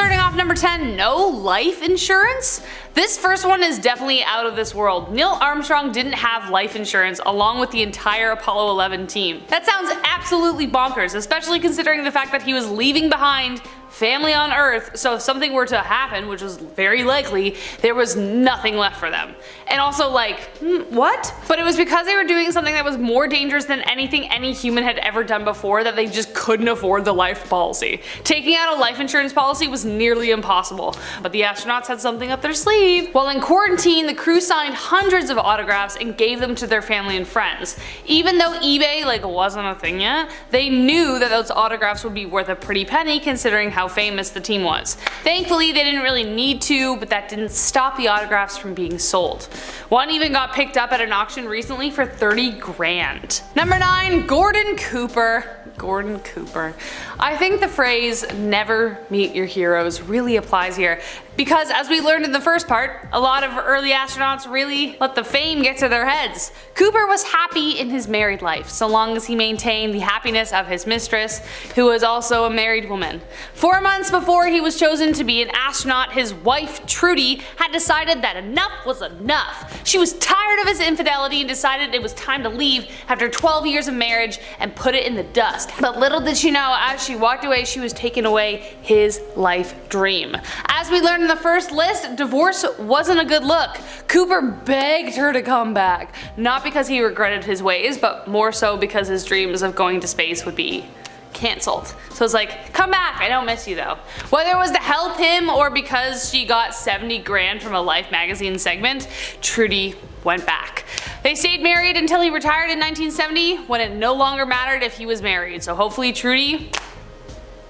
Starting off number 10, no life insurance? This first one is definitely out of this world. Neil Armstrong didn't have life insurance along with the entire Apollo 11 team. That sounds absolutely bonkers, especially considering the fact that he was leaving behind family on Earth, so if something were to happen, which was very likely, there was nothing left for them. And also like, what? But it was because they were doing something that was more dangerous than anything any human had ever done before that they just couldn't afford the life policy. Taking out a life insurance policy was nearly impossible, but the astronauts had something up their sleeve. While in quarantine, the crew signed hundreds of autographs and gave them to their family and friends. Even though eBay wasn't a thing yet, they knew that those autographs would be worth a pretty penny considering how famous the team was. Thankfully, they didn't really need to, but that didn't stop the autographs from being sold. One even got picked up at an auction recently for 30 grand. Number 9, Gordon Cooper. Gordon Cooper. I think the phrase never meet your heroes really applies here, because as we learned in the first part, a lot of early astronauts really let the fame get to their heads. Cooper was happy in his married life, so long as he maintained the happiness of his mistress, who was also a married woman. 4 months before he was chosen to be an astronaut, his wife Trudy had decided that enough was enough. She was tired of his infidelity and decided it was time to leave after 12 years of marriage and put it in the dust. But little did she know, as she walked away, she was taking away his life dream. As we learned in the first list, divorce wasn't a good look. Cooper begged her to come back, not because he regretted his ways, but more so because his dreams of going to space would be cancelled. So it's like, come back, I don't miss you though. Whether it was to help him or because she got 70 grand from a Life magazine segment, Trudy went back. They stayed married until he retired in 1970, when it no longer mattered if he was married, so hopefully Trudy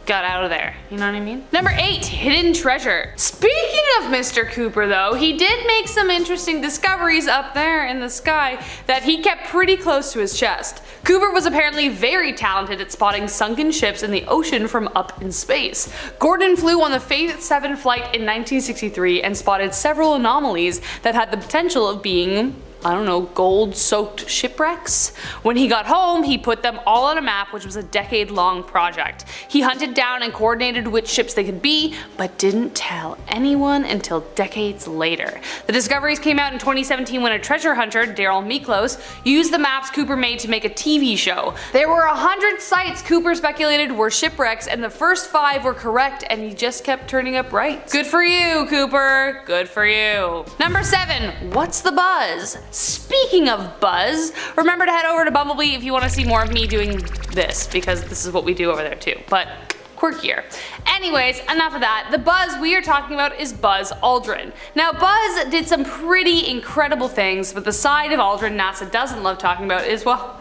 got out of there, you know what I mean? Number 8, hidden treasure. Speaking of Mr. Cooper though, he did make some interesting discoveries up there in the sky that he kept pretty close to his chest. Cooper was apparently very talented at spotting sunken ships in the ocean from up in space. Gordon flew on the Faith 7 flight in 1963 and spotted several anomalies that had the potential of being, I don't know, gold-soaked shipwrecks. When he got home, he put them all on a map, which was a decade-long project. He hunted down and coordinated which ships they could be, but didn't tell anyone until decades later. The discoveries came out in 2017 when a treasure hunter, Daryl Miklos, used the maps Cooper made to make a TV show. There were 100 sites Cooper speculated were shipwrecks, and the first 5 were correct, and he just kept turning up right. Good for you, Cooper. Good for you. Number 7, what's the buzz? Speaking of buzz, remember to head over to Bumblebee if you want to see more of me doing this, because this is what we do over there too, but quirkier. Anyways, enough of that. The Buzz we are talking about is Buzz Aldrin. Now Buzz did some pretty incredible things, but the side of Aldrin NASA doesn't love talking about is, well,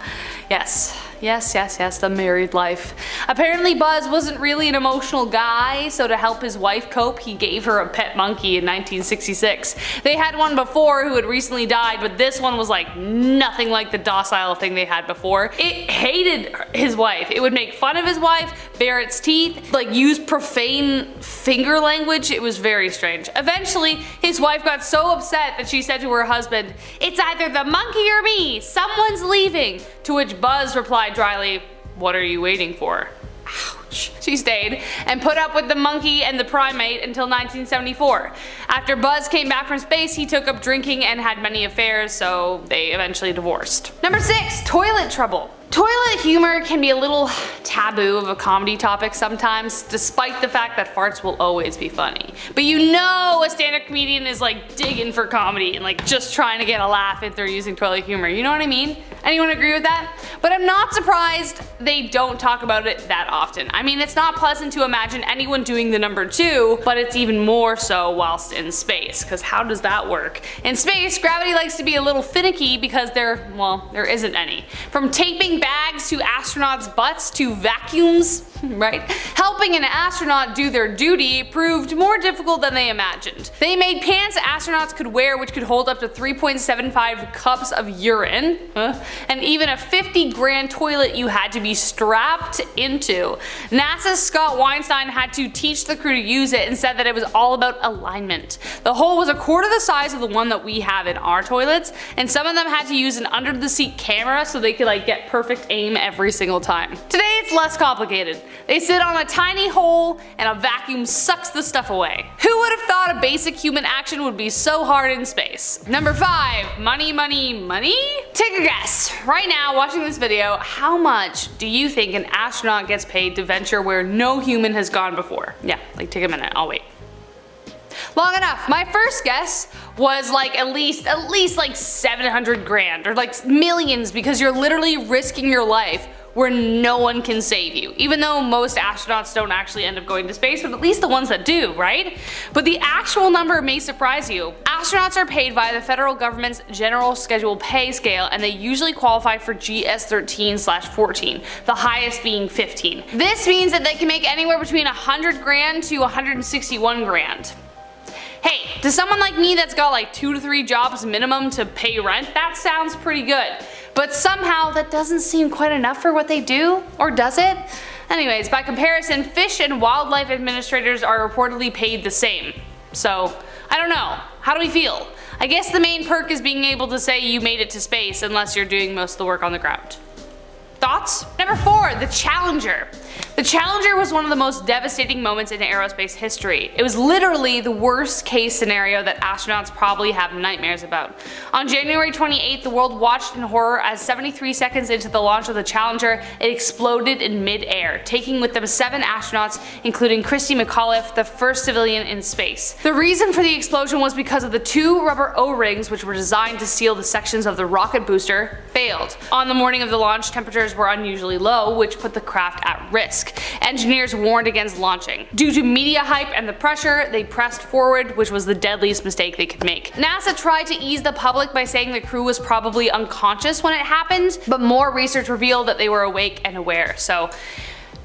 yes, the married life. Apparently Buzz wasn't really an emotional guy, so to help his wife cope, he gave her a pet monkey in 1966. They had one before who had recently died, but this one was like nothing like the docile thing they had before. It hated his wife. It would make fun of his wife, bare its teeth, use profane finger language. It was very strange. Eventually, his wife got so upset that she said to her husband, "It's either the monkey or me, someone's leaving," to which Buzz replied dryly, "What are you waiting for?" Ouch. She stayed and put up with the monkey and the primate until 1974. After Buzz came back from space, he took up drinking and had many affairs, so they eventually divorced. Number 6, toilet trouble. Toilet humor can be a little taboo of a comedy topic sometimes, despite the fact that farts will always be funny. But you know a stand-up comedian is digging for comedy and just trying to get a laugh if they're using toilet humor, you know what I mean? Anyone agree with that? But I'm not surprised they don't talk about it that often. I mean, it's not pleasant to imagine anyone doing the number 2, but it's even more so whilst in space, because how does that work? In space, gravity likes to be a little finicky because there isn't any. From taping bags to astronauts' butts to vacuums, right? Helping an astronaut do their duty proved more difficult than they imagined. They made pants astronauts could wear which could hold up to 3.75 cups of urine, and even a 50 grand toilet you had to be strapped into. NASA's Scott Weinstein had to teach the crew to use it and said that it was all about alignment. The hole was a quarter the size of the one that we have in our toilets, and some of them had to use an under the seat camera so they could get perfect aim every single time. Today it's It's less complicated. They sit on a tiny hole and a vacuum sucks the stuff away. Who would have thought a basic human action would be so hard in space? Number 5, money, money, money? Take a guess. Right now, watching this video, how much do you think an astronaut gets paid to venture where no human has gone before? Yeah, like take a minute, I'll wait. Long enough. My first guess was like at least like 700 grand or like millions, because you're literally risking your life where no one can save you. Even though most astronauts don't actually end up going to space, but at least the ones that do, right? But the actual number may surprise you. Astronauts are paid by the federal government's general schedule pay scale, and they usually qualify for GS13/14, the highest being 15. This means that they can make anywhere between 100 grand to 161 grand. Hey, to someone like me that's got like 2 to 3 jobs minimum to pay rent, that sounds pretty good. But somehow that doesn't seem quite enough for what they do, or does it? Anyways, by comparison, fish and wildlife administrators are reportedly paid the same. So, I don't know. How do we feel? I guess the main perk is being able to say you made it to space unless you're doing most of the work on the ground. Thoughts? Number 4, the Challenger. The Challenger was one of the most devastating moments in aerospace history. It was literally the worst case scenario that astronauts probably have nightmares about. On January 28th, the world watched in horror as 73 seconds into the launch of the Challenger, it exploded in mid-air, taking with them 7 astronauts, including Christy McAuliffe, the first civilian in space. The reason for the explosion was because of the 2 rubber O-rings, which were designed to seal the sections of the rocket booster, failed. On the morning of the launch, temperatures were unusually low, which put the craft at risk. Engineers warned against launching. Due to media hype and the pressure, they pressed forward, which was the deadliest mistake they could make. NASA tried to ease the public by saying the crew was probably unconscious when it happened, but more research revealed that they were awake and aware. So,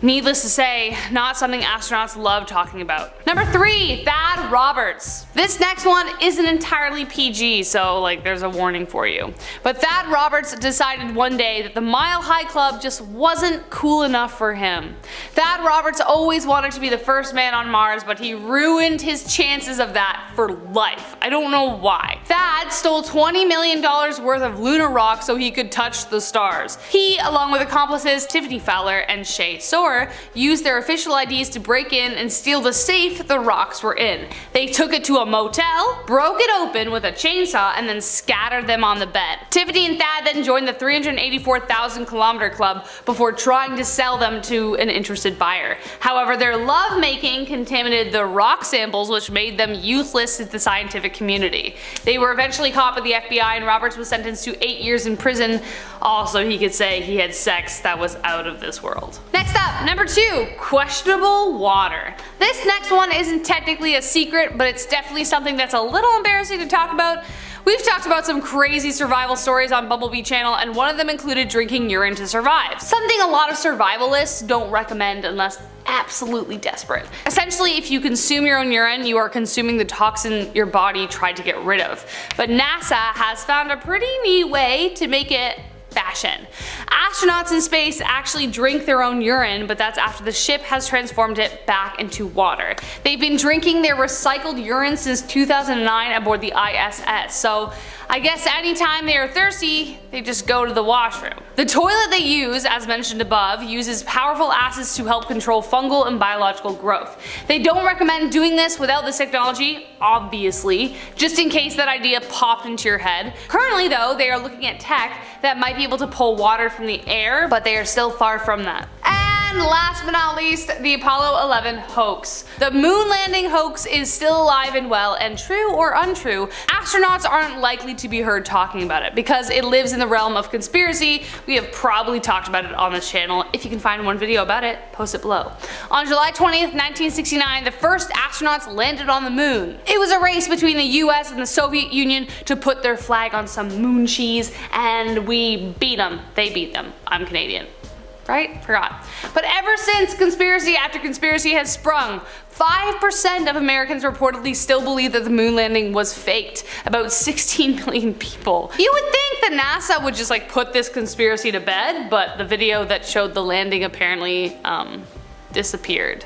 needless to say, not something astronauts love talking about. Number 3, Thad Roberts. This next one isn't entirely PG, so like there's a warning for you. But Thad Roberts decided one day that the Mile High Club just wasn't cool enough for him. Thad Roberts always wanted to be the first man on Mars, but he ruined his chances of that for life. I don't know why. Thad stole $20 million worth of lunar rock so he could touch the stars. He, along with accomplices Tiffany Fowler and Shay Soar, used their official IDs to break in and steal the safe the rocks were in. They took it to a motel, broke it open with a chainsaw, and then scattered them on the bed. Tiffany and Thad then joined the 384,000 kilometer club before trying to sell them to an interested buyer. However, their lovemaking contaminated the rock samples, which made them useless to the scientific community. They were eventually caught by the FBI, and Roberts was sentenced to 8 years in prison. Also, he could say he had sex that was out of this world. Next up, number 2, questionable water. This next one isn't technically a secret, but it's definitely something that's a little embarrassing to talk about. We've talked about some crazy survival stories on Bumblebee channel, and one of them included drinking urine to survive. Something a lot of survivalists don't recommend unless absolutely desperate. Essentially, if you consume your own urine, you are consuming the toxin your body tried to get rid of. But NASA has found a pretty neat way to make it fashion. Astronauts in space actually drink their own urine, but that's after the ship has transformed it back into water. They've been drinking their recycled urine since 2009 aboard the ISS, so I guess anytime they are thirsty, they just go to the washroom. The toilet they use, as mentioned above, uses powerful acids to help control fungal and biological growth. They don't recommend doing this without this technology, obviously, just in case that idea popped into your head. Currently though, they are looking at tech that might be able to pull water from the air, but they are still far from that. And last but not least, the Apollo 11 hoax. The moon landing hoax is still alive and well, and true or untrue, astronauts aren't likely to be heard talking about it because it lives in the realm of conspiracy. We have probably talked about it on this channel. If you can find one video about it, post it below. On July 20th, 1969, the first astronauts landed on the moon. It was a race between the US and the Soviet Union to put their flag on some moon cheese, and we beat them. They beat them. I'm Canadian. Right? Forgot. But ever since, conspiracy after conspiracy has sprung. 5% of Americans reportedly still believe that the moon landing was faked. About 16 million people. You would think that NASA would just like put this conspiracy to bed, but the video that showed the landing apparently disappeared.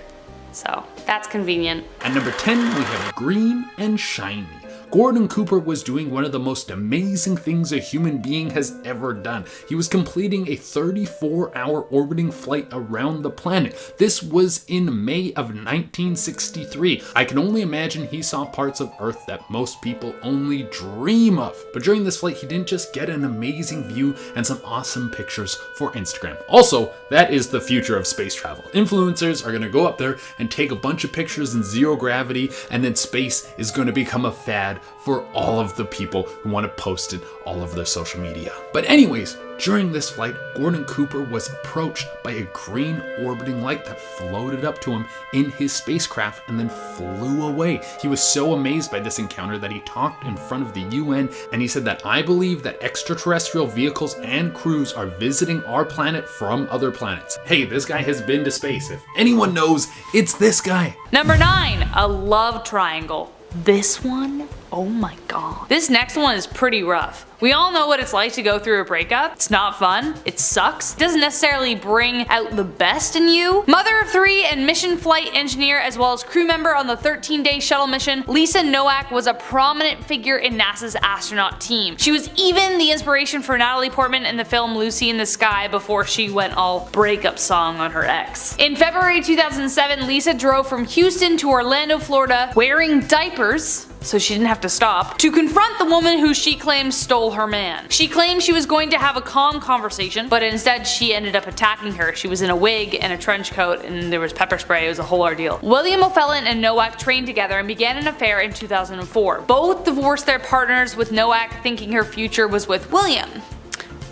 So that's convenient. At number 10, we have green and shiny. Gordon Cooper was doing one of the most amazing things a human being has ever done. He was completing a 34-hour orbiting flight around the planet. This was in May of 1963. I can only imagine he saw parts of Earth that most people only dream of. But during this flight, he didn't just get an amazing view and some awesome pictures for Instagram. Also, that is the future of space travel. Influencers are going to go up there and take a bunch of pictures in zero gravity, and then space is going to become a fad for all of the people who want to post it all over their social media. But anyways, during this flight, Gordon Cooper was approached by a green orbiting light that floated up to him in his spacecraft and then flew away. He was so amazed by this encounter that he talked in front of the UN, and he said that, "I believe that extraterrestrial vehicles and crews are visiting our planet from other planets." Hey, this guy has been to space. If anyone knows, it's this guy. Number 9, a love triangle. This one? Oh my god. This next one is pretty rough. We all know what it's like to go through a breakup. It's not fun. It sucks. It doesn't necessarily bring out the best in you. Mother of 3 and mission flight engineer as well as crew member on the 13-day shuttle mission, Lisa Nowak was a prominent figure in NASA's astronaut team. She was even the inspiration for Natalie Portman in the film Lucy in the Sky before she went all breakup song on her ex. In February 2007, Lisa drove from Houston to Orlando, Florida, wearing diapers, so she didn't have to stop, to confront the woman who she claims stole her man. She claimed she was going to have a calm conversation, but instead she ended up attacking her. She was in a wig and a trench coat and there was pepper spray. It was a whole ordeal. William O'Fallon and Nowak trained together and began an affair in 2004. Both divorced their partners, with Nowak thinking her future was with William.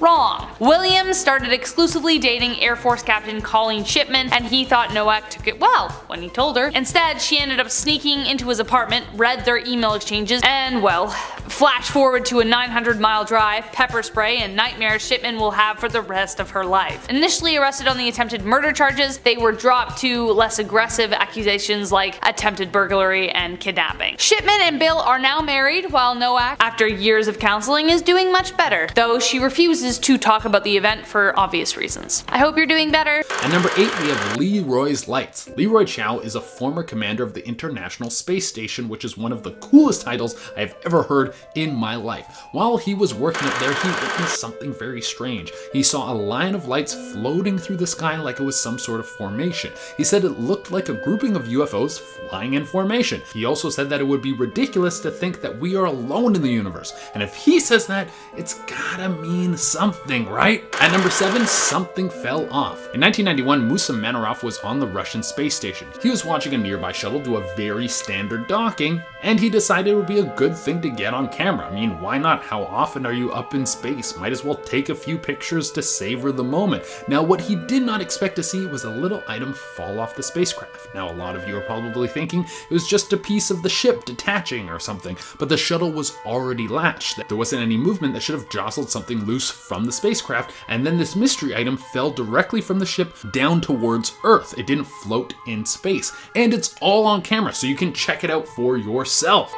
Wrong. William started exclusively dating Air Force Captain Colleen Shipman, and he thought Nowak took it well when he told her. Instead, she ended up sneaking into his apartment, read their email exchanges, and well, flash forward to a 900-mile drive, pepper spray, and nightmares Shipman will have for the rest of her life. Initially arrested on the attempted murder charges, they were dropped to less aggressive accusations like attempted burglary and kidnapping. Shipman and Bill are now married, while Nowak, after years of counseling, is doing much better, though she refuses to talk about the event for obvious reasons. I hope you're doing better. At number 8, we have Leroy's Lights. Leroy Chow is a former commander of the International Space Station, which is one of the coolest titles I have ever heard in my life. While he was working up there, he witnessed something very strange. He saw a line of lights floating through the sky like it was some sort of formation. He said it looked like a grouping of UFOs flying in formation. He also said that it would be ridiculous to think that we are alone in the universe. And if he says that, it's gotta mean something, right? At number 7, something fell off. In 1991, Musa Manarov was on the Russian space station. He was watching a nearby shuttle do a very standard docking, and he decided it would be a good thing to get on camera. I mean, why not? How often are you up in space? Might as well take a few pictures to savor the moment. Now, what he did not expect to see was a little item fall off the spacecraft. Now, a lot of you are probably thinking it was just a piece of the ship detaching or something, but the shuttle was already latched. There wasn't any movement that should have jostled something loose from the spacecraft, and then this mystery item fell directly from the ship down towards Earth. It didn't float in space, and it's all on camera, so you can check it out for yourself.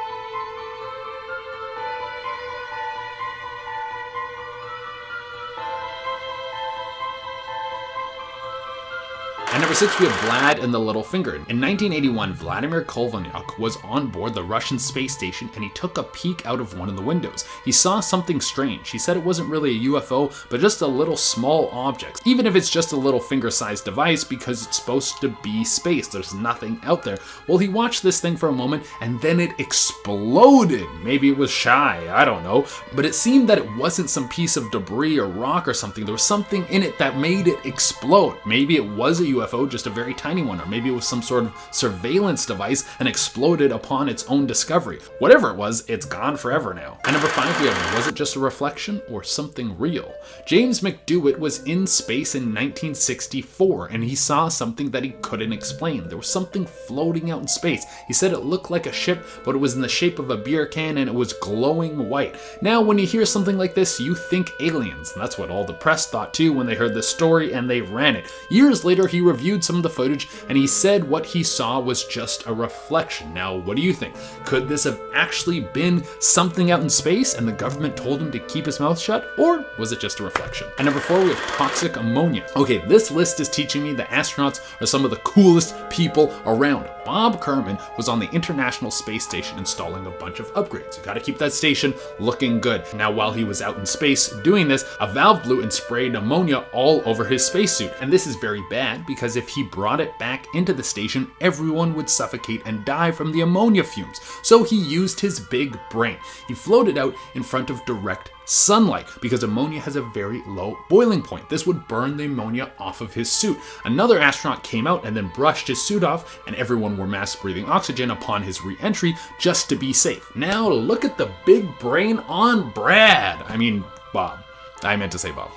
At number 6, we have Vlad and the Little Finger. In 1981, Vladimir Kolvanyuk was on board the Russian space station, and he took a peek out of one of the windows. He saw something strange. He said it wasn't really a UFO, but just a little small object. Even if it's just a little finger-sized device, because it's supposed to be space. There's nothing out there. Well, he watched this thing for a moment, and then it exploded. Maybe it was shy, I don't know. But it seemed that it wasn't some piece of debris or rock or something. There was something in it that made it explode. Maybe it was a UFO, just a very tiny one, or maybe it was some sort of surveillance device and exploded upon its own discovery. Whatever it was, it's gone forever now. At number 5, we have, was it just a reflection or something real? James McDewitt was in space in 1964, and he saw something that he couldn't explain. There was something floating out in space. He said it looked like a ship, but it was in the shape of a beer can, and it was glowing white. Now, when you hear something like this, you think aliens, and that's what all the press thought too when they heard this story, and they ran it. Years later, he reviewed reviewed some of the footage and he said what he saw was just a reflection. Now, what do you think? Could this have actually been something out in space and the government told him to keep his mouth shut? Or was it just a reflection? And number 4, we have toxic ammonia. Okay, this list is teaching me that astronauts are some of the coolest people around. Bob Kerman was on the International Space Station installing a bunch of upgrades. You gotta keep that station looking good. Now, while he was out in space doing this, a valve blew and sprayed ammonia all over his spacesuit. And this is very bad because if he brought it back into the station, everyone would suffocate and die from the ammonia fumes. So he used his big brain. He floated out in front of direct sunlight because ammonia has a very low boiling point. This would burn the ammonia off of his suit. Another astronaut came out and then brushed his suit off, and everyone were mask breathing oxygen upon his re-entry just to be safe. Now look at the big brain on Brad. I mean, Bob. I meant to say Bob.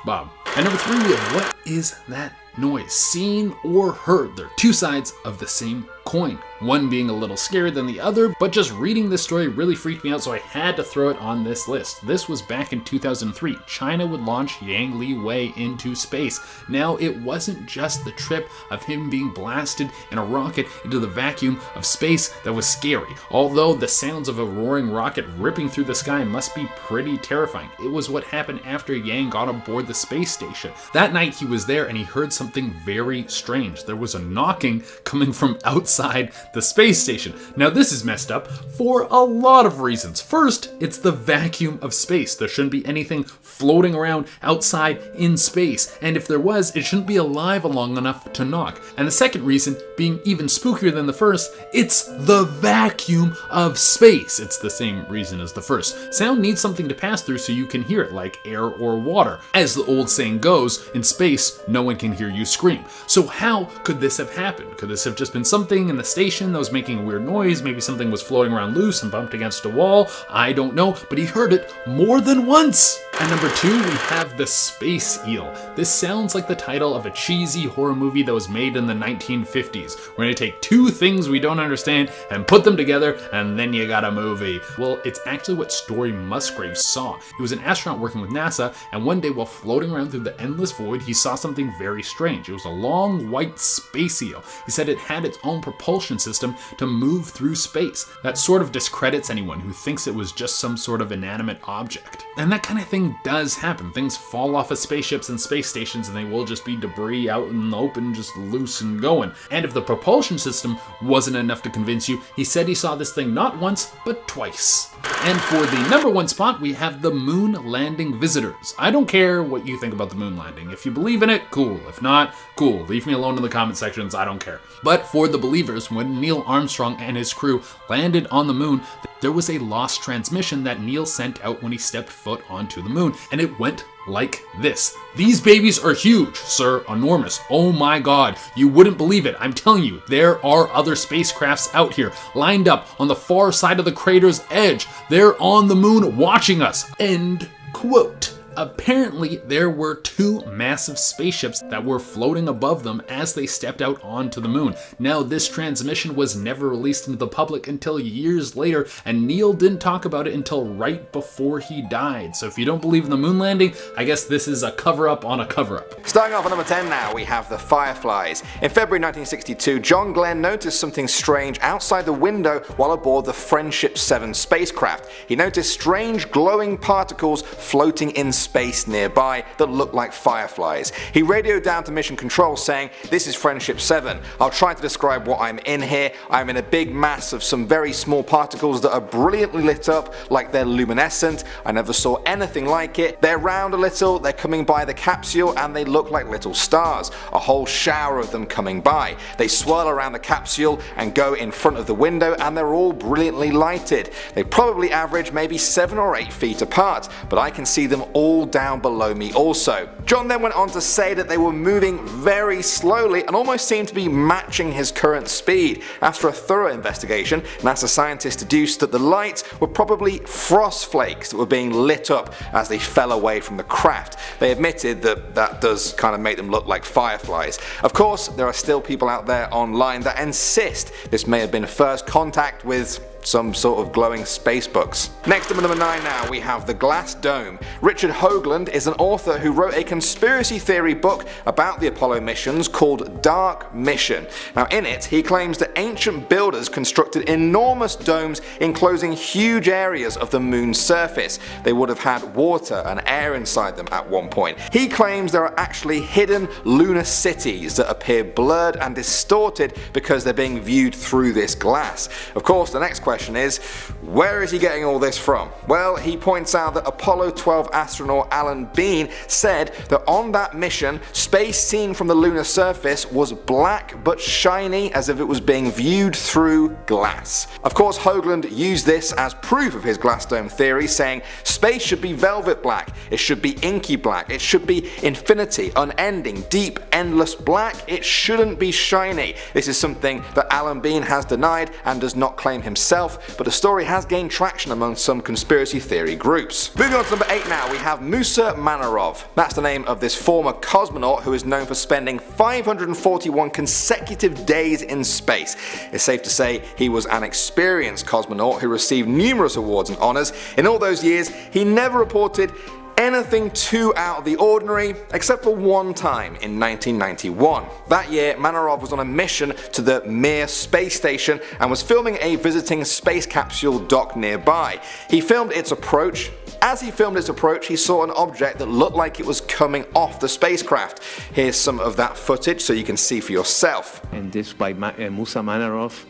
Bob. And number 3, we have what is that noise? Seen or heard? They're two sides of the same coin. One being a little scarier than the other, but just reading this story really freaked me out, so I had to throw it on this list. This was back in 2003. China would launch Yang Liwei into space. Now, it wasn't just the trip of him being blasted in a rocket into the vacuum of space that was scary, although the sounds of a roaring rocket ripping through the sky must be pretty terrifying. It was what happened after Yang got aboard the space station. That night he was there and he heard something very strange. There was a knocking coming from outside the space station. Now this is messed up for a lot of reasons. First, it's the vacuum of space. There shouldn't be anything floating around outside in space, and if there was, it shouldn't be alive long enough to knock. And the second reason, being even spookier than the first, it's the vacuum of space. It's the same reason as the first. Sound needs something to pass through so you can hear it, like air or water. As the old saying goes, in space, no one can hear you scream. So how could this have happened? Could this have just been something in the station that was making a weird noise? Maybe something was floating around loose and bumped against a wall? I don't know, but he heard it more than once. And number 2, we have the space eel. This sounds like the title of a cheesy horror movie that was made in the 1950s. We're gonna take two things we don't understand and put them together, and then you got a movie. Well, it's actually what Story Musgrave saw. He was an astronaut working with NASA, and one day while floating around through the endless void, he saw something very strange. It was a long white space eel. He said it had its own propulsion system to move through space. That sort of discredits anyone who thinks it was just some sort of inanimate object. And that kind of thing does happen. Things fall off of spaceships and space stations and they will just be debris out in the open, just loose and going. And if the propulsion system wasn't enough to convince you, he said he saw this thing not once, but twice. And for the number 1 spot, we have the moon landing visitors. I don't care what you think about the moon landing. If you believe in it, cool. If not, cool. Leave me alone in the comment sections, I don't care. But for the believers, when Neil Armstrong and his crew landed on the moon, there was a lost transmission that Neil sent out when he stepped foot onto the moon, and it went like this. These babies are huge, sir, enormous. Oh my god, you wouldn't believe it. I'm telling you, there are other spacecrafts out here, lined up on the far side of the crater's edge. They're on the moon watching us. End quote. Apparently, there were 2 massive spaceships that were floating above them as they stepped out onto the moon. Now, this transmission was never released into the public until years later, and Neil didn't talk about it until right before he died. So if you don't believe in the moon landing, I guess this is a cover-up on a cover-up. Starting off at number 10 now, we have the Fireflies. In February 1962, John Glenn noticed something strange outside the window while aboard the Friendship 7 spacecraft. He noticed strange glowing particles floating in space nearby that looked like fireflies. He radioed down to mission control saying, "This is Friendship 7. I'll try to describe what I'm in here. I'm in a big mass of some very small particles that are brilliantly lit up like they're luminescent. I never saw anything like it. They're round a little, they're coming by the capsule and they look like little stars. A whole shower of them coming by. They swirl around the capsule and go in front of the window and they're all brilliantly lighted. They probably average maybe 7 or 8 feet apart, but I can see them all down below me also." John then went on to say that they were moving very slowly and almost seemed to be matching his current speed. After a thorough investigation, NASA scientists deduced that the lights were probably frost flakes that were being lit up as they fell away from the craft. They admitted that that does kind of make them look like fireflies. Of course, there are still people out there online that insist this may have been first contact with some sort of glowing space bugs. Next up at number 9 now, we have the glass dome. Richard Hoagland is an author who wrote a conspiracy theory book about the Apollo missions called Dark Mission. Now in it, he claims that ancient builders constructed enormous domes enclosing huge areas of the moon's surface. They would have had water and air inside them at one point. He claims there are actually hidden lunar cities that appear blurred and distorted because they're being viewed through this glass. Of course, the next question is, where is he getting all this from? Well, he points out that Apollo 12 astronaut Alan Bean said that on that mission, space seen from the lunar surface was black but shiny as if it was being viewed through glass. Of course, Hoagland used this as proof of his glass dome theory, saying space should be velvet black, it should be inky black, it should be infinity, unending, deep, endless black, it shouldn't be shiny. This is something that Alan Bean has denied and does not claim himself, but the story has gained traction among some conspiracy theory groups. Moving on to number 8 now, we have Musa Manarov. That's the name of this former cosmonaut who is known for spending 541 consecutive days in space. It's safe to say he was an experienced cosmonaut who received numerous awards and honours. In all those years, he never reported anything too out of the ordinary, except for one time in 1991. That year, Manarov was on a mission to the Mir space station and was filming a visiting space capsule dock nearby. He filmed its approach. As he filmed its approach, he saw an object that looked like it was coming off the spacecraft. Here's some of that footage so you can see for yourself. And this by Musa Manarov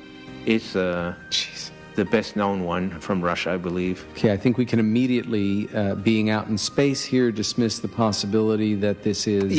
is the best known one from Russia, I believe. Okay, I think we can immediately, being out in space here, dismiss the possibility that this is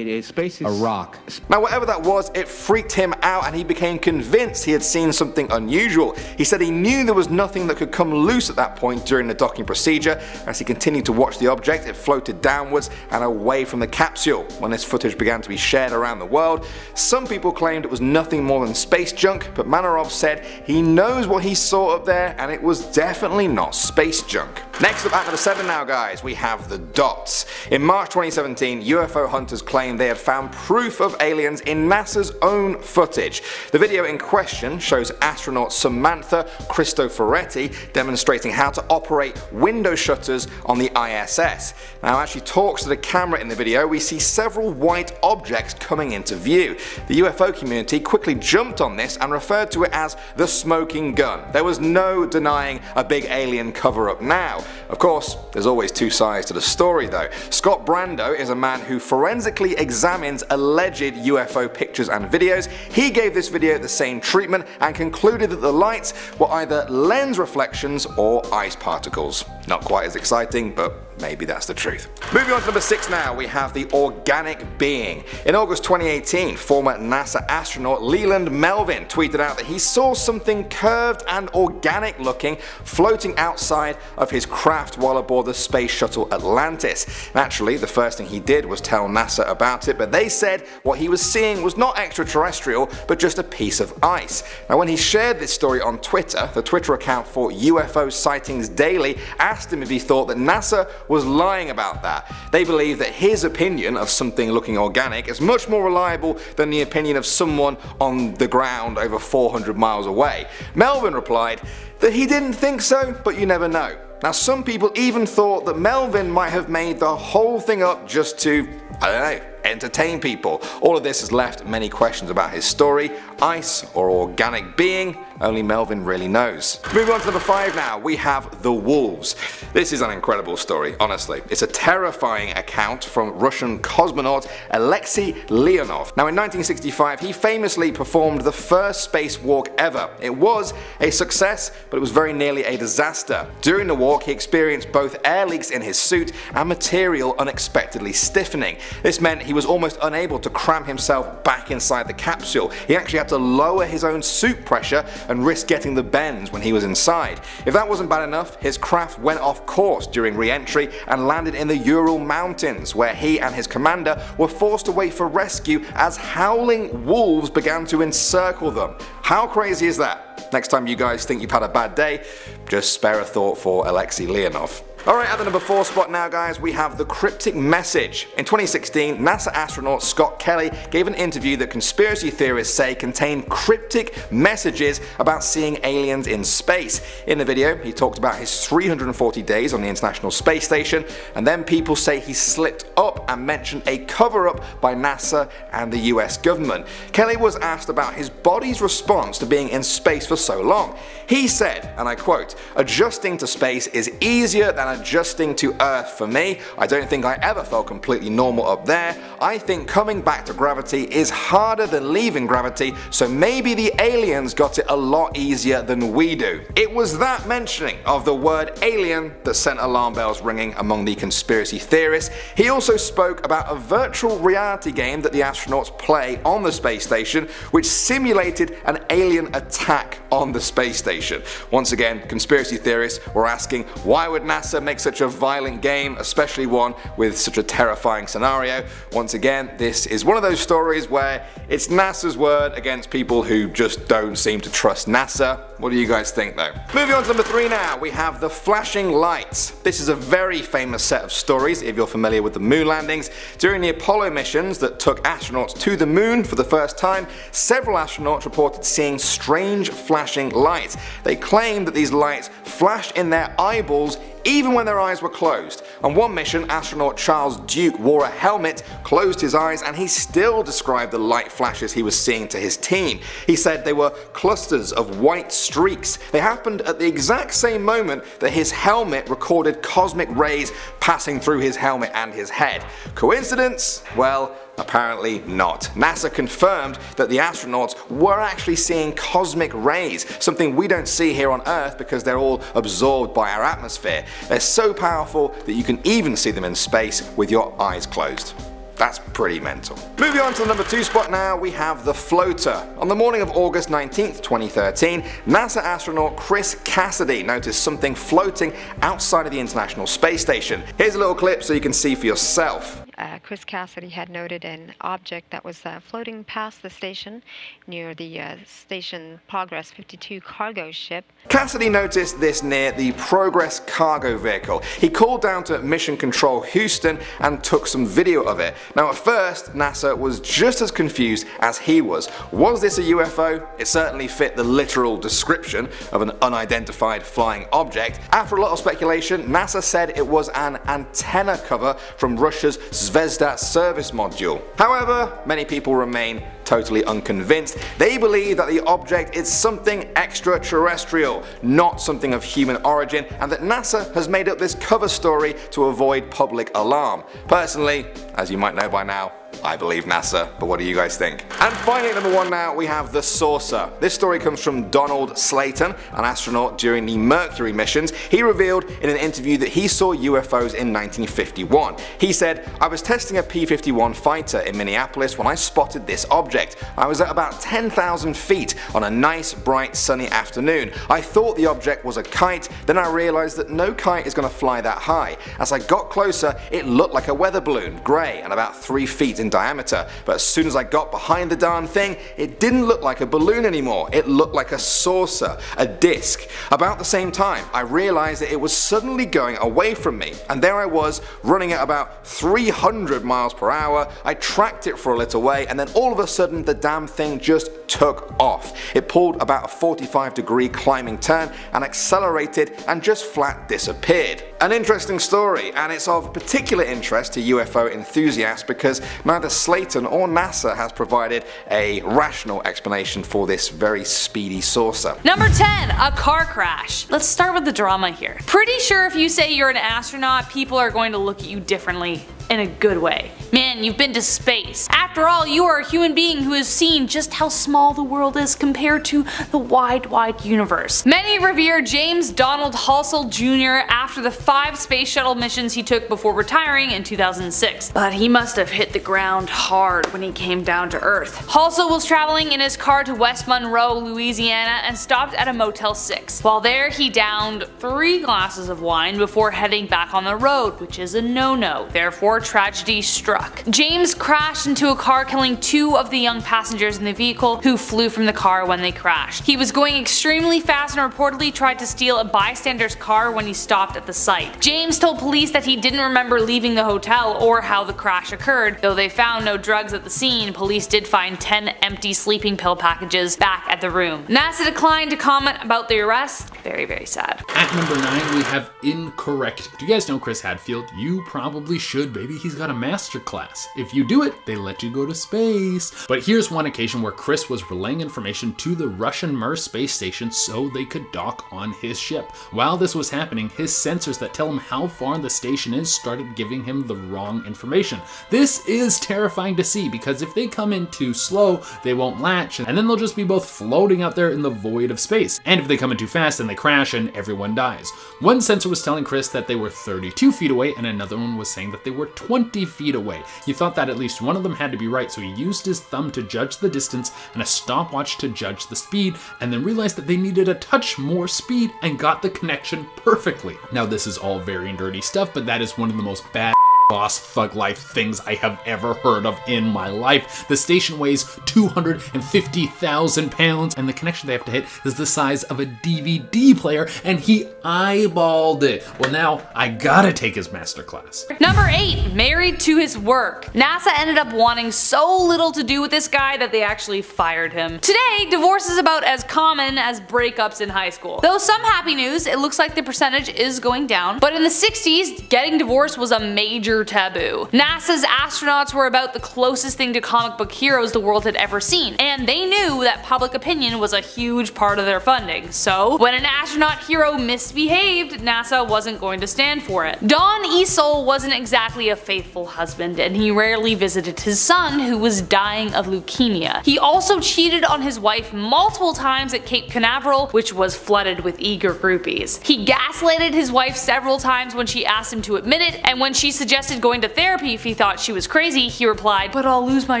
space is a rock. Now whatever that was, it freaked him out and he became convinced he had seen something unusual. He said he knew there was nothing that could come loose at that point during the docking procedure. As he continued to watch the object, it floated downwards and away from the capsule. When this footage began to be shared around the world, some people claimed it was nothing more than space junk, but Manarov said he knows what he saw up there and it was definitely not space junk. Next up at number 7 now guys, we have the dots. In March 2017, UFO hunters claimed they had found proof of aliens in NASA's own footage. The video in question shows astronaut Samantha Cristoforetti demonstrating how to operate window shutters on the ISS. Now as she talks to the camera in the video, we see several white objects coming into view. The UFO community quickly jumped on this and referred to it as the smoking gun. There was no denying a big alien cover-up now. Of course, there's always two sides to the story though. Scott Brando is a man who forensically examines alleged UFO pictures and videos. He gave this video the same treatment and concluded that the lights were either lens reflections or ice particles. Not quite as exciting, but maybe that's the truth. Moving on to number 6 now, we have the organic being. In August 2018, former NASA astronaut Leland Melvin tweeted out that he saw something curved and organic looking floating outside of his craft while aboard the space shuttle Atlantis. Naturally, the first thing he did was tell NASA about it, but they said what he was seeing was not extraterrestrial, but just a piece of ice. Now when he shared this story on Twitter, the Twitter account for UFO Sightings Daily asked him if he thought that NASA was lying about that. They believe that his opinion of something looking organic is much more reliable than the opinion of someone on the ground over 400 miles away. Melvin replied that he didn't think so, but you never know. Now some people even thought that Melvin might have made the whole thing up just to, I don't know, entertain people. All of this has left many questions about his story. Ice or organic being, only Melvin really knows. Moving on to number 5 now, we have the wolves. This is an incredible story, honestly. It's a terrifying account from Russian cosmonaut Alexei Leonov. Now in 1965 he famously performed the first spacewalk ever. It was a success, but it was very nearly a disaster. During the walk he experienced both air leaks in his suit and material unexpectedly stiffening. This meant he was almost unable to cram himself back inside the capsule. He actually had to lower his own suit pressure and risk getting the bends when he was inside. If that wasn't bad enough, his craft went off course during re-entry and landed in the Ural Mountains, where he and his commander were forced to wait for rescue as howling wolves began to encircle them. How crazy is that? Next time you guys think you've had a bad day, just spare a thought for Alexei Leonov. Alright, at the number 4 spot now, guys, we have the cryptic message. In 2016, NASA astronaut Scott Kelly gave an interview that conspiracy theorists say contained cryptic messages about seeing aliens in space. In the video, he talked about his 340 days on the International Space Station, and then people say he slipped up and mentioned a cover-up by NASA and the US government. Kelly was asked about his body's response to being in space for so long. He said, and I quote, "Adjusting to space is easier than adjusting to Earth for me. I don't think I ever felt completely normal up there. I think coming back to gravity is harder than leaving gravity, so maybe the aliens got it a lot easier than we do." It was that mentioning of the word alien that sent alarm bells ringing among the conspiracy theorists. He also spoke about a virtual reality game that the astronauts play on the space station, which simulated an alien attack on the space station. Once again, conspiracy theorists were asking, why would NASA make such a violent game, especially one with such a terrifying scenario? Once again, this is one of those stories where it's NASA's word against people who just don't seem to trust NASA. What do you guys think though? Moving on to number 3 now, we have the flashing lights. This is a very famous set of stories if you're familiar with the moon landings. During the Apollo missions that took astronauts to the moon for the first time, several astronauts reported seeing strange flashing lights. They claimed that these lights flashed in their eyeballs even when their eyes were closed. On one mission, astronaut Charles Duke wore a helmet, closed his eyes, and he still described the light flashes he was seeing to his team. He said they were clusters of white streaks. They happened at the exact same moment that his helmet recorded cosmic rays passing through his helmet and his head. Coincidence? Well, apparently not. NASA confirmed that the astronauts were actually seeing cosmic rays, something we don't see here on Earth because they're all absorbed by our atmosphere. They're so powerful that you can even see them in space with your eyes closed. That's pretty mental. Moving on to the number 2 spot now, we have the floater. On the morning of August 19th, 2013, NASA astronaut Chris Cassidy noticed something floating outside of the International Space Station. Here's a little clip so you can see for yourself. Chris Cassidy had noted an object that was floating past the station near the station Progress 52 cargo ship. Cassidy noticed this near the Progress cargo vehicle. He called down to Mission Control Houston and took some video of it. Now at first, NASA was just as confused as he was. Was this a UFO? It certainly fit the literal description of an unidentified flying object. After a lot of speculation, NASA said it was an antenna cover from Russia's Zvezda service module. However, many people remain totally unconvinced. They believe that the object is something extraterrestrial, not something of human origin, and that NASA has made up this cover story to avoid public alarm. Personally, as you might know by now, I believe NASA, but what do you guys think? And finally at number 1 now, we have the saucer. This story comes from Donald Slayton, an astronaut during the Mercury missions. He revealed in an interview that he saw UFOs in 1951. He said, "I was testing a P-51 fighter in Minneapolis when I spotted this object. I was at about 10,000 feet on a nice bright sunny afternoon. I thought the object was a kite, then I realized that no kite is going to fly that high. As I got closer, it looked like a weather balloon, grey and about 3 feet in diameter, but as soon as I got behind the darn thing, it didn't look like a balloon anymore. It looked like a saucer, a disc. About the same time, I realized that it was suddenly going away from me, and there I was, running at about 300 miles per hour. I tracked it for a little way, and then all of a sudden the damn thing just took off. It pulled about a 45-degree climbing turn and accelerated and just flat disappeared." An interesting story, and it's of particular interest to UFO enthusiasts because neither Slayton or NASA has provided a rational explanation for this very speedy saucer. Number 10, a car crash. Let's start with the drama here. Pretty sure if you say you're an astronaut, people are going to look at you differently. In a good way. Man, you've been to space. After all, you are a human being who has seen just how small the world is compared to the wide universe. Many revere James Donald Halsell Jr. after the 5 space shuttle missions he took before retiring in 2006. But he must have hit the ground hard when he came down to Earth. Halsell was traveling in his car to West Monroe, Louisiana and stopped at a Motel 6. While there, he downed 3 glasses of wine before heading back on the road, which is a no-no. Therefore, tragedy struck. truck. James crashed into a car, killing 2 of the young passengers in the vehicle, who flew from the car when they crashed. He was going extremely fast and reportedly tried to steal a bystander's car when he stopped at the site. James told police that he didn't remember leaving the hotel or how the crash occurred. Though they found no drugs at the scene, police did find 10 empty sleeping pill packages back at the room. NASA declined to comment about the arrest. Very, very sad. At number 9, we have incorrect. Do you guys know Chris Hadfield? You probably should, baby. He's got a master class. If you do it, they let you go to space. But here's one occasion where Chris was relaying information to the Russian Mir space station so they could dock on his ship. While this was happening, his sensors that tell him how far the station is started giving him the wrong information. This is terrifying to see because if they come in too slow, they won't latch, and then they'll just be both floating out there in the void of space. And if they come in too fast, then they crash and everyone dies. One sensor was telling Chris that they were 32 feet away, and another one was saying that they were 20 feet away. He thought that at least one of them had to be right, so he used his thumb to judge the distance and a stopwatch to judge the speed, and then realized that they needed a touch more speed and got the connection perfectly. Now this is all very nerdy stuff, but that is one of the most bad boss thug life things I have ever heard of in my life. The station weighs 250,000 pounds and the connection they have to hit is the size of a DVD player, and he eyeballed it. Well, now I gotta take his masterclass. Number 8, married to his work. NASA ended up wanting so little to do with this guy that they actually fired him. Today, divorce is about as common as breakups in high school. Though some happy news, it looks like the percentage is going down, but in the 60s, getting divorced was a major taboo. NASA's astronauts were about the closest thing to comic book heroes the world had ever seen, and they knew that public opinion was a huge part of their funding. So when an astronaut hero misbehaved, NASA wasn't going to stand for it. Don Easel wasn't exactly a faithful husband, and he rarely visited his son, who was dying of leukemia. He also cheated on his wife multiple times at Cape Canaveral, which was flooded with eager groupies. He gaslighted his wife several times when she asked him to admit it, and when she suggested going to therapy if he thought she was crazy, he replied, "But I'll lose my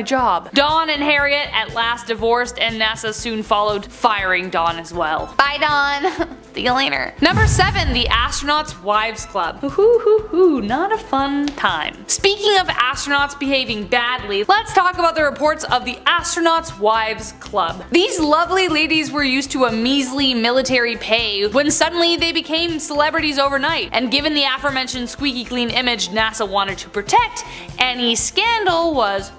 job." Don and Harriet at last divorced, and NASA soon followed, firing Don as well. Bye, Don. See you later. Number 7, the Astronauts Wives Club. Not a fun time. Speaking of astronauts behaving badly, let's talk about the reports of the Astronauts Wives Club. These lovely ladies were used to a measly military pay when suddenly they became celebrities overnight, and given the aforementioned squeaky clean image NASA wanted to protect, any scandal was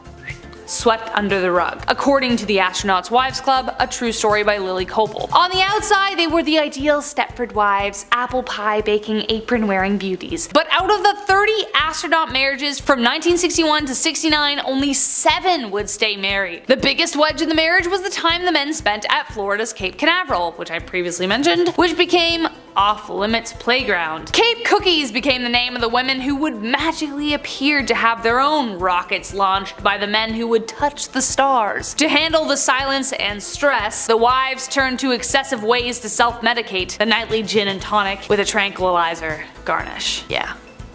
swept under the rug. According to the Astronauts Wives Club, a true story by Lily Copel. On the outside, they were the ideal Stepford wives, apple pie baking, apron wearing beauties. But out of the 30 astronaut marriages from 1961 to 69, only 7 would stay married. The biggest wedge in the marriage was the time the men spent at Florida's Cape Canaveral, which I previously mentioned, which became Off Limits Playground. Cape Cookies became the name of the women who would magically appear to have their own rockets launched by the men who would touch the stars. To handle the silence and stress, the wives turned to excessive ways to self-medicate, the nightly gin and tonic with a tranquilizer garnish. Yeah.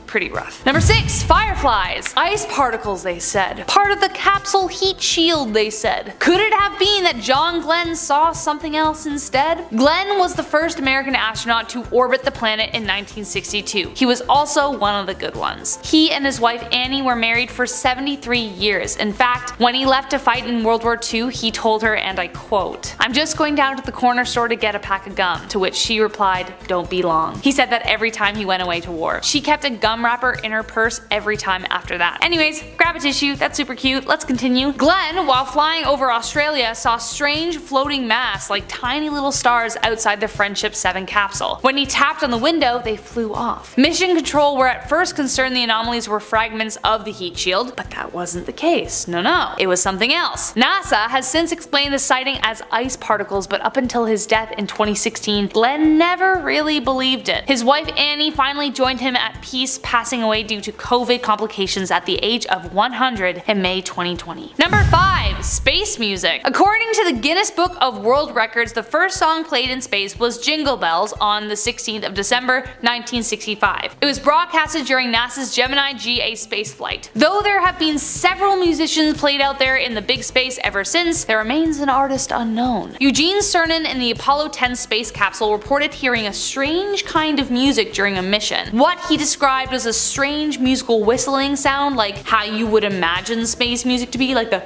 Pretty rough. Number 6, Fireflies. Ice particles, they said. Part of the capsule heat shield, they said. Could it have been that John Glenn saw something else instead? Glenn was the first American astronaut to orbit the planet in 1962. He was also one of the good ones. He and his wife Annie were married for 73 years. In fact, when he left to fight in World War II, he told her, and I quote, "I'm just going down to the corner store to get a pack of gum," to which she replied, "Don't be long." He said that every time he went away to war. She kept a gum wrapper in her purse every time after that. Anyways, grab a tissue, that's super cute, let's continue. Glenn, while flying over Australia, saw strange floating mass like tiny little stars outside the Friendship 7 capsule. When he tapped on the window, they flew off. Mission Control were at first concerned the anomalies were fragments of the heat shield, but that wasn't the case. No, it was something else. NASA has since explained the sighting as ice particles, but up until his death in 2016, Glenn never really believed it. His wife Annie finally joined him at peace, passing away due to COVID complications at the age of 100 in May 2020. Number 5, space music. According to the Guinness Book of World Records, the first song played in space was Jingle Bells on the 16th of December 1965. It was broadcasted during NASA's Gemini GA spaceflight. Though there have been several musicians played out there in the big space ever since, there remains an artist unknown. Eugene Cernan in the Apollo 10 space capsule reported hearing a strange kind of music during a mission. What he described as was a strange musical whistling sound, like how you would imagine space music to be, like the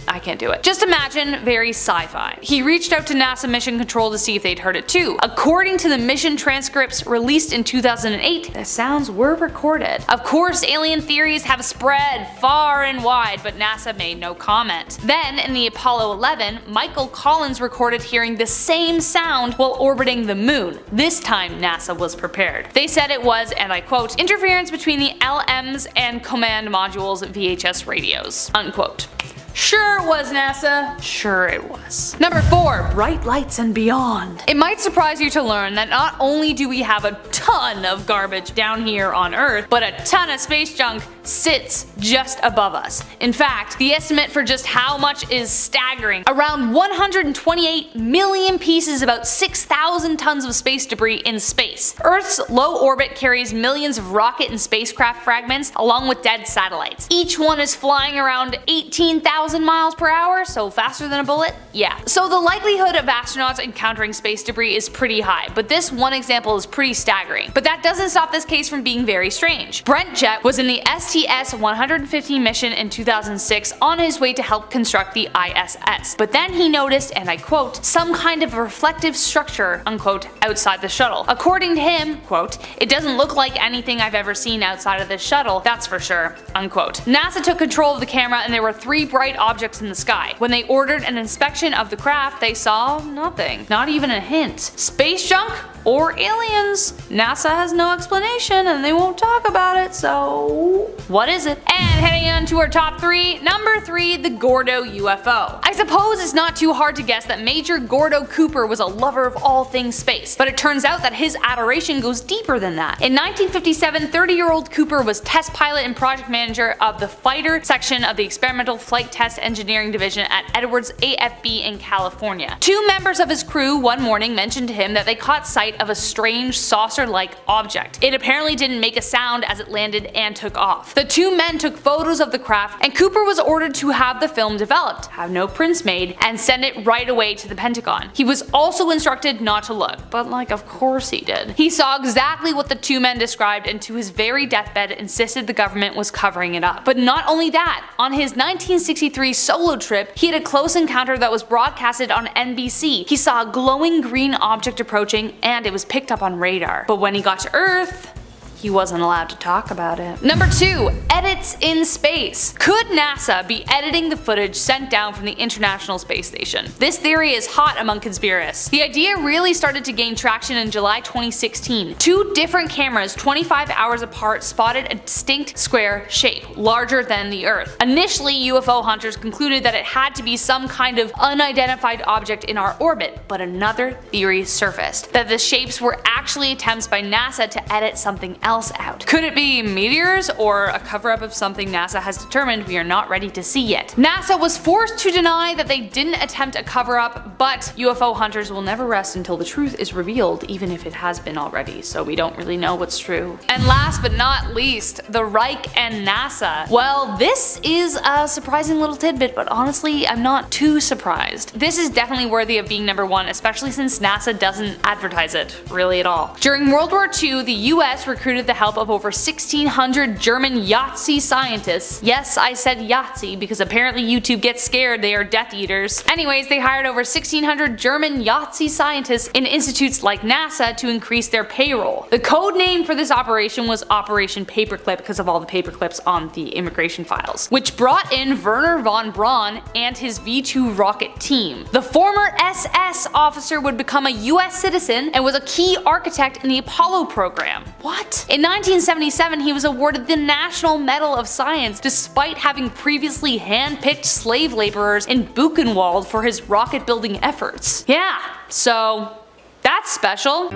I can't do it. Just imagine very sci-fi. He reached out to NASA Mission Control to see if they'd heard it too. According to the mission transcripts released in 2008, the sounds were recorded. Of course, alien theories have spread far and wide, but NASA made no comment. Then, in the Apollo 11, Michael Collins recorded hearing the same sound while orbiting the moon. This time, NASA was prepared. They said it was, and I quote, interference between the LMs and command modules VHS radios, unquote. Sure it was, NASA. Sure it was. Number 4. Bright lights and beyond. It might surprise you to learn that not only do we have a ton of garbage down here on Earth, but a ton of space junk sits just above us. In fact, the estimate for just how much is staggering. Around 128 million pieces, about 6,000 tons of space debris in space. Earth's low orbit carries millions of rocket and spacecraft fragments along with dead satellites. Each one is flying around 18,000 miles per hour, so faster than a bullet? Yeah. So the likelihood of astronauts encountering space debris is pretty high, but this one example is pretty staggering. But that doesn't stop this case from being very strange. Brent Jett was in the STS-150 mission in 2006 on his way to help construct the ISS. But then he noticed, and I quote, some kind of reflective structure, unquote, outside the shuttle. According to him, quote, it doesn't look like anything I've ever seen outside of this shuttle, that's for sure, unquote. NASA took control of the camera and there were 3 bright objects in the sky. When they ordered an inspection of the craft, they saw nothing. Not even a hint. Space junk? Or aliens? NASA has no explanation and they won't talk about it, so what is it? And heading on to our top 3, number 3, the Gordo UFO. I suppose it's not too hard to guess that Major Gordo Cooper was a lover of all things space, but it turns out that his adoration goes deeper than that. In 1957, 30-year-old Cooper was test pilot and project manager of the fighter section of the Experimental Flight Test Engineering Division at Edwards AFB in California. 2 members of his crew one morning mentioned to him that they caught sight of a strange saucer-like object. It apparently didn't make a sound as it landed and took off. The 2 men took photos of the craft and Cooper was ordered to have the film developed, have no prints made, and send it right away to the Pentagon. He was also instructed not to look, but like of course he did. He saw exactly what the 2 men described and to his very deathbed insisted the government was covering it up. But not only that, on his 1963 solo trip, he had a close encounter that was broadcasted on NBC. He saw a glowing green object approaching and it was picked up on radar. But when he got to Earth, he wasn't allowed to talk about it. Number 2. Edits in space. Could NASA be editing the footage sent down from the International Space Station? This theory is hot among conspiracists. The idea really started to gain traction in July 2016. 2 different cameras 25 hours apart spotted a distinct square shape, larger than the Earth. Initially, UFO hunters concluded that it had to be some kind of unidentified object in our orbit, but another theory surfaced, that the shapes were actually attempts by NASA to edit something else out. Could it be meteors or a cover-up of something NASA has determined we are not ready to see yet? NASA was forced to deny that they didn't attempt a cover-up, but UFO hunters will never rest until the truth is revealed, even if it has been already, so we don't really know what's true. And last but not least, the Reich and NASA. Well, this is a surprising little tidbit, but honestly, I'm not too surprised. This is definitely worthy of being number 1, especially since NASA doesn't advertise it really at all. During World War II, the US recruited the help of over 1,600 German Yahtzee scientists. Yes, I said Yahtzee because apparently YouTube gets scared, they are Death Eaters. Anyways, they hired over 1,600 German Yahtzee scientists in institutes like NASA to increase their payroll. The code name for this operation was Operation Paperclip because of all the paperclips on the immigration files, which brought in Werner von Braun and his V-2 rocket team. The former SS officer would become a US citizen and was a key architect in the Apollo program. What? In 1977, he was awarded the National Medal of Science despite having previously hand-picked slave laborers in Buchenwald for his rocket-building efforts. Yeah, so that's special.